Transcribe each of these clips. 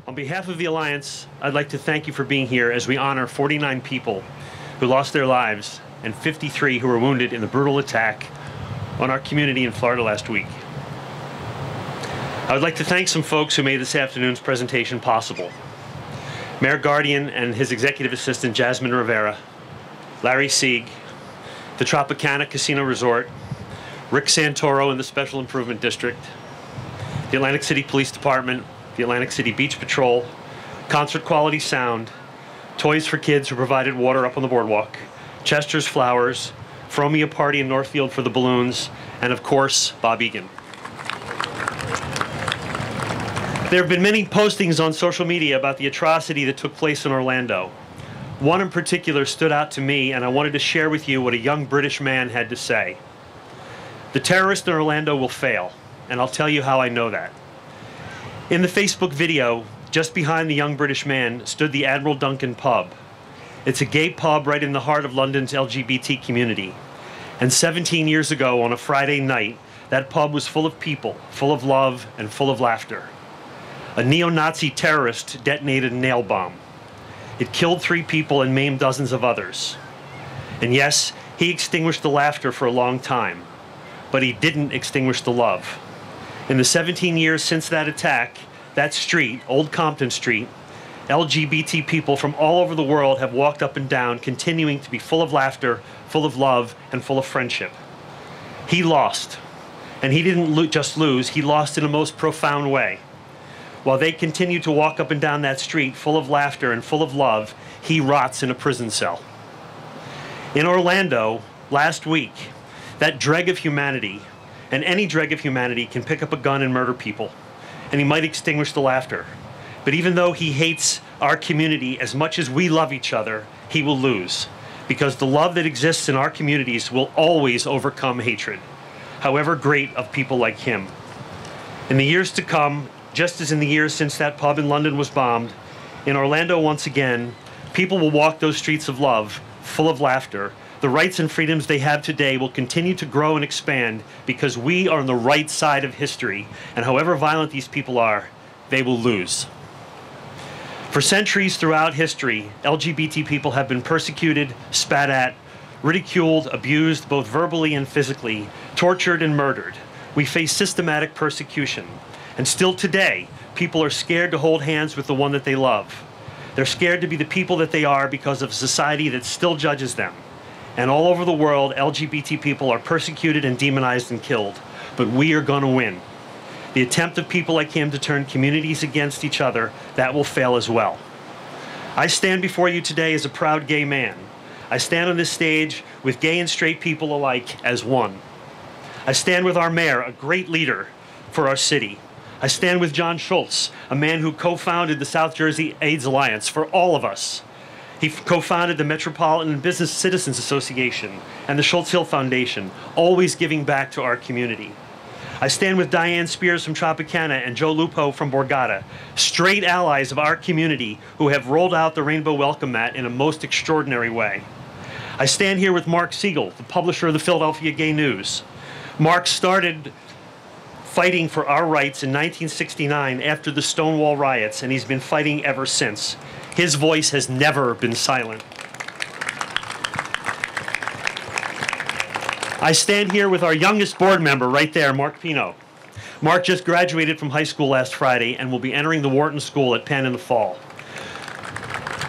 On behalf of the Alliance, I'd like to thank you for being here as we honor 49 people who lost their lives and 53 who were wounded in the brutal attack on our community in Florida last week. I would like to thank some folks who made this afternoon's presentation possible. Mayor Guardian and his executive assistant, Jasmine Rivera, Larry Sieg, the Tropicana Casino Resort, Rick Santoro in the Special Improvement District, the Atlantic City Police Department, the Atlantic City Beach Patrol, Concert Quality Sound, Toys for Kids who provided water up on the boardwalk, Chester's Flowers, Fromia Party in Northfield for the balloons, and of course, Bob Egan. There have been many postings on social media about the atrocity that took place in Orlando. One in particular stood out to me, and I wanted to share with you what a young British man had to say. The terrorists in Orlando will fail, and I'll tell you how I know that. In the Facebook video, just behind the young British man stood the Admiral Duncan pub. It's a gay pub right in the heart of London's LGBT community. And 17 years ago, on a Friday night, that pub was full of people, full of love, and full of laughter. A neo-Nazi terrorist detonated a nail bomb. It killed 3 people and maimed dozens of others. And yes, he extinguished the laughter for a long time, but he didn't extinguish the love. In the 17 years since that attack, that street, Old Compton Street, LGBT people from all over the world have walked up and down, continuing to be full of laughter, full of love, and full of friendship. He lost, and he didn't just lose, he lost in a most profound way. While they continue to walk up and down that street full of laughter and full of love, he rots in a prison cell. In Orlando, last week, that dreg of humanity, and any dreg of humanity, can pick up a gun and murder people, and he might extinguish the laughter. But even though he hates our community as much as we love each other, he will lose, because the love that exists in our communities will always overcome hatred, however great, of people like him. In the years to come, just as in the years since that pub in London was bombed, in Orlando once again, people will walk those streets of love, full of laughter. The rights and freedoms they have today will continue to grow and expand because we are on the right side of history, and however violent these people are, they will lose. For centuries throughout history, LGBT people have been persecuted, spat at, ridiculed, abused, both verbally and physically, tortured and murdered. We face systematic persecution. And still today, people are scared to hold hands with the one that they love. They're scared to be the people that they are because of a society that still judges them. And all over the world, LGBT people are persecuted and demonized and killed. But we are going to win. The attempt of people like him to turn communities against each other, that will fail as well. I stand before you today as a proud gay man. I stand on this stage with gay and straight people alike as one. I stand with our mayor, a great leader for our city. I stand with John Schultz, a man who co-founded the South Jersey AIDS Alliance for all of us. He co-founded the Metropolitan Business Citizens Association and the Schultz Hill Foundation, always giving back to our community. I stand with Diane Spears from Tropicana and Joe Lupo from Borgata, straight allies of our community who have rolled out the Rainbow Welcome Mat in a most extraordinary way. I stand here with Mark Siegel, the publisher of the Philadelphia Gay News. Mark started fighting for our rights in 1969 after the Stonewall riots, and he's been fighting ever since. His voice has never been silent. I stand here with our youngest board member right there, Mark Pino. Mark just graduated from high school last Friday and will be entering the Wharton School at Penn in the fall.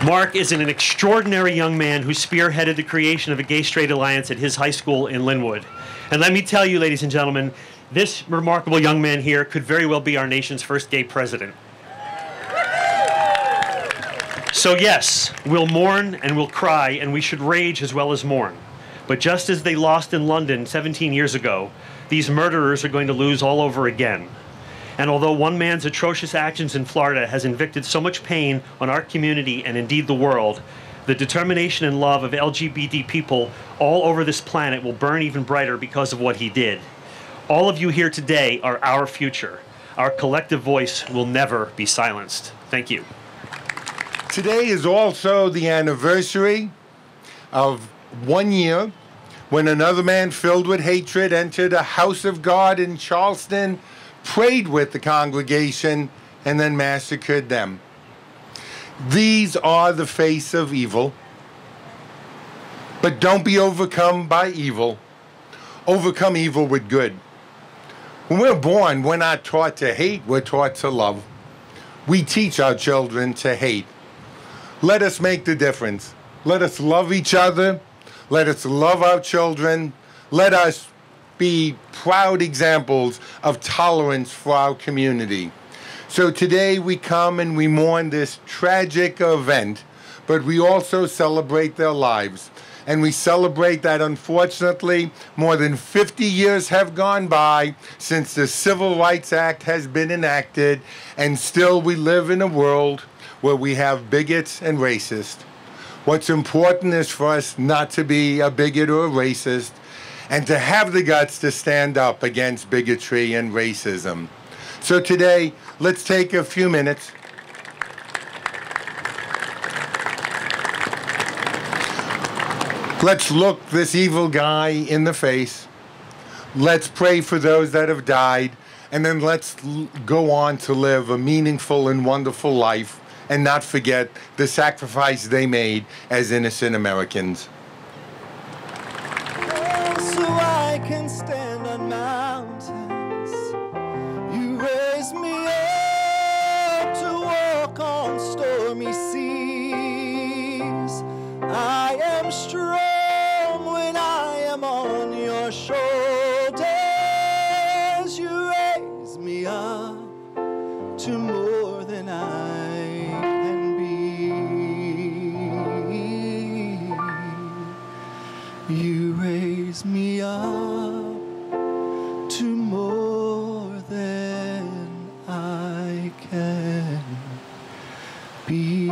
Mark is an extraordinary young man who spearheaded the creation of a gay-straight alliance at his high school in Linwood. And let me tell you, ladies and gentlemen, this remarkable young man here could very well be our nation's first gay president. So yes, we'll mourn and we'll cry, and we should rage as well as mourn. But just as they lost in London 17 years ago, these murderers are going to lose all over again. And although one man's atrocious actions in Florida has inflicted so much pain on our community and indeed the world, the determination and love of LGBT people all over this planet will burn even brighter because of what he did. All of you here today are our future. Our collective voice will never be silenced. Thank you. Today is also the anniversary of 1 year when another man filled with hatred entered a house of God in Charleston, prayed with the congregation, and then massacred them. These are the face of evil. But don't be overcome by evil. Overcome evil with good. When we're born, we're not taught to hate, we're taught to love. We teach our children to hate. Let us make the difference. Let us love each other. Let us love our children. Let us be proud examples of tolerance for our community. So today we come and we mourn this tragic event, but we also celebrate their lives. And we celebrate that, unfortunately, more than 50 years have gone by since the Civil Rights Act has been enacted, and still we live in a world where we have bigots and racists. What's important is for us not to be a bigot or a racist, and to have the guts to stand up against bigotry and racism. So today, let's take a few minutes. Let's look this evil guy in the face. Let's pray for those that have died. And then let's go on to live a meaningful and wonderful life and not forget the sacrifice they made as innocent Americans. So I can stand on mountains. You raise me up to walk on stormy seas. I am strong when I am on your shoulders. You raise me up to more than I can be. You raise me up to more than I can be.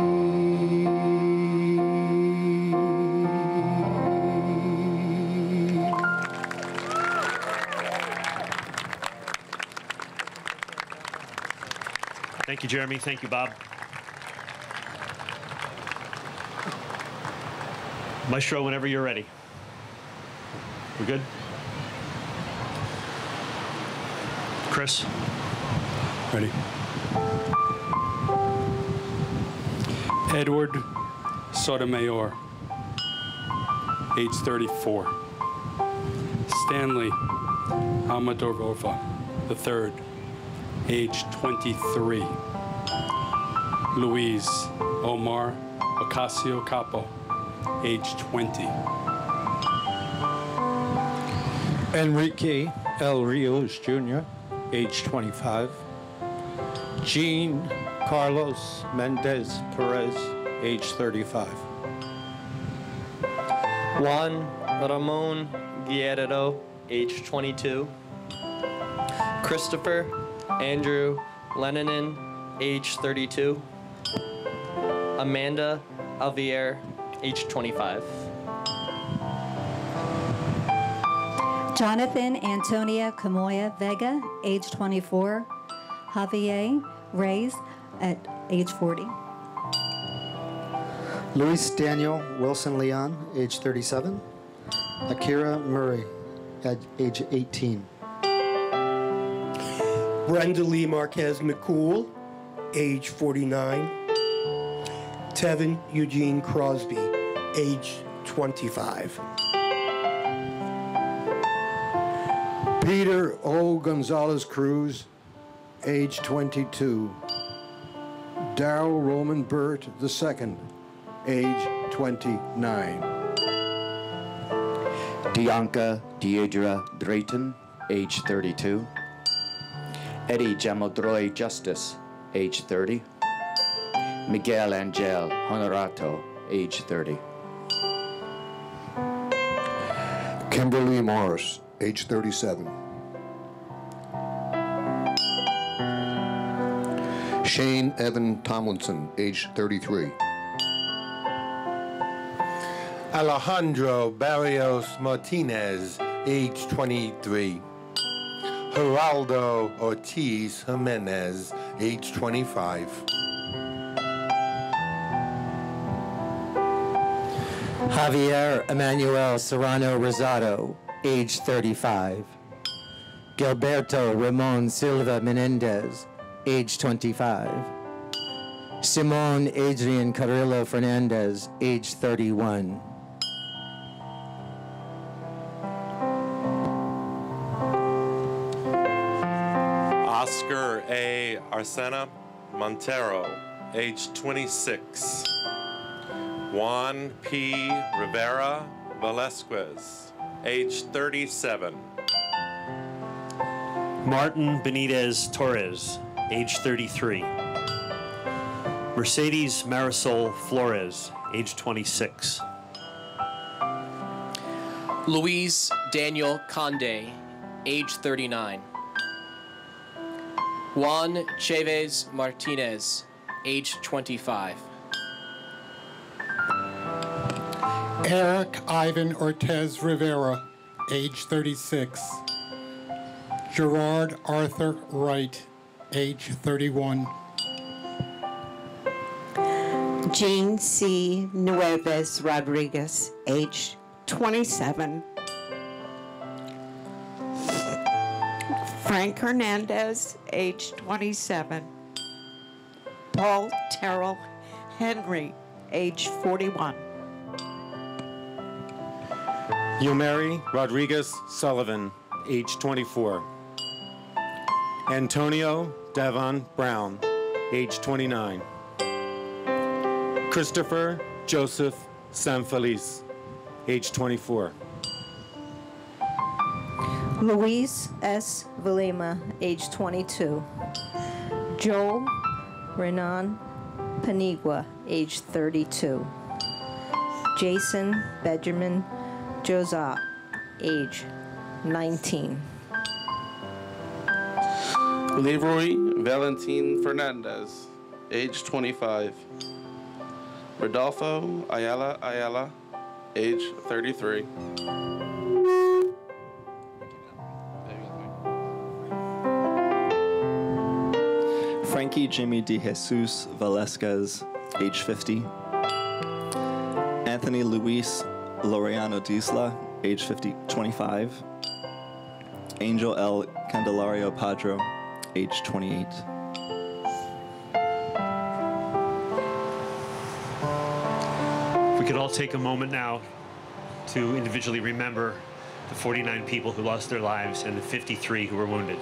Thank you, Jeremy. Thank you, Bob. Maestro, whenever you're ready. We good? Chris? Ready. Edward Sotomayor, age 34. Stanley Almodovar III, age 23. Luis Omar Ocasio Capo, age 20. Enrique L. Rios Jr., age 25. Jean Carlos Mendez Perez, age 35. Juan Ramon Guerrero, age 22. Christopher Andrew Lennon, age 32. Amanda Alvier, age 25. Jonathan Antonia Camoya Vega, age 24. Javier Reyes, at age 40. Luis Daniel Wilson Leon, age 37. Akira Murray, at age 18. Brenda Lee Marquez McCool, age 49. Tevin Eugene Crosby, age 25. Peter O. Gonzalez Cruz, age 22. Darrell Roman Burt II, age 29. Dianca Deidra Drayton, age 32. Eddie Jamodroy Justice, age 30. Miguel Angel Honorato, age 30. Kimberly Morris, age 37. Shane Evan Tomlinson, age 33. Alejandro Barrios Martinez, age 23. Geraldo Ortiz Jimenez, age 25. Javier Emmanuel Serrano Rosado, age 35. Gilberto Ramon Silva Menendez, age 25. Simone Adrian Carrillo Fernandez, age 31. Oscar A. Arsena Montero, age 26. Juan P. Rivera Velasquez, age 37. Martin Benitez Torres, age 33. Mercedes Marisol Flores, age 26. Luis Daniel Conde, age 39. Juan Chavez Martinez, age 25. Eric Ivan Ortez Rivera, age 36. Gerard Arthur Wright, age 31. Jean C. Nueves Rodriguez, age 27. Frank Hernandez, age 27. Paul Terrell Henry, age 41. Yomeri Rodriguez Sullivan, age 24. Antonio Davon Brown, age 29. Christopher Joseph Sanfeliz, age 24. Luis S. Vilema, age 22. Joel Renan Panigua, age 32. Jason Benjamin Josat, age 19. Leroy Valentin Fernandez, age 25. Rodolfo Ayala, age 33. Frankie Jimmy De Jesus Velasquez, age 50. Anthony Luis Laureano Disla, age 25. Angel L. Candelario Padro, age 28. We could all take a moment now to individually remember the 49 people who lost their lives and the 53 who were wounded.